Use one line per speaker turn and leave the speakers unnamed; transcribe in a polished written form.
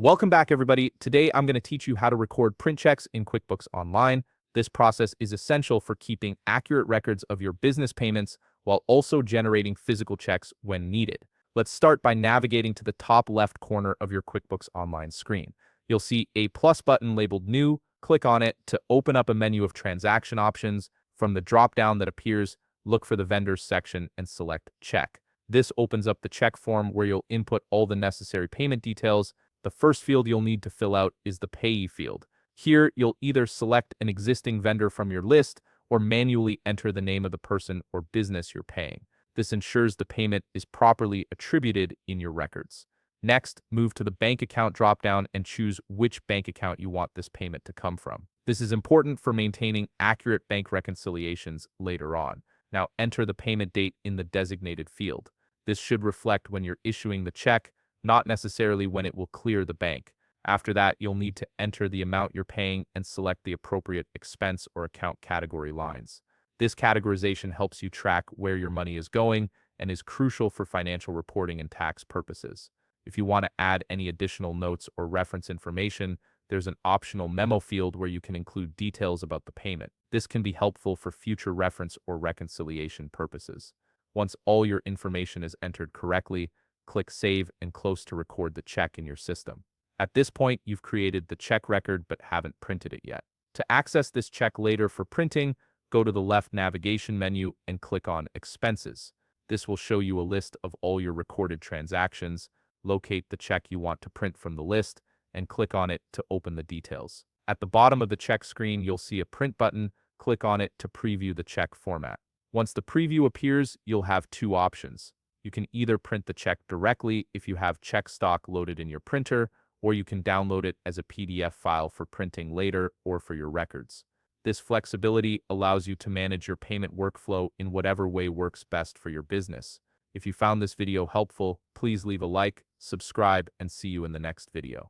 Welcome back, everybody. Today, I'm going to teach you how to record print checks in QuickBooks Online. This process is essential for keeping accurate records of your business payments while also generating physical checks when needed. Let's start by navigating to the top left corner of your QuickBooks Online screen. You'll see a plus button labeled New. Click on it to open up a menu of transaction options. From the drop-down that appears, look for the Vendors section and select Check. This opens up the check form where you'll input all the necessary payment details. The first field you'll need to fill out is the Payee field. Here, you'll either select an existing vendor from your list or manually enter the name of the person or business you're paying. This ensures the payment is properly attributed in your records. Next, move to the bank account dropdown and choose which bank account you want this payment to come from. This is important for maintaining accurate bank reconciliations later on. Now, enter the payment date in the designated field. This should reflect when you're issuing the check, not necessarily when it will clear the bank. After that, you'll need to enter the amount you're paying and select the appropriate expense or account category lines. This categorization helps you track where your money is going and is crucial for financial reporting and tax purposes. If you want to add any additional notes or reference information, there's an optional memo field where you can include details about the payment. This can be helpful for future reference or reconciliation purposes. Once all your information is entered correctly, click Save and close to record the check in your system. At this point, you've created the check record but haven't printed it yet. To access this check later for printing, go to the left navigation menu and click on Expenses. This will show you a list of all your recorded transactions. Locate the check you want to print from the list and click on it to open the details. At the bottom of the check screen, you'll see a print button. Click on it to preview the check format. Once the preview appears, you'll have two options. You can either print the check directly if you have check stock loaded in your printer, or you can download it as a PDF file for printing later or for your records. This flexibility allows you to manage your payment workflow in whatever way works best for your business. If you found this video helpful, please leave a like, subscribe, and see you in the next video.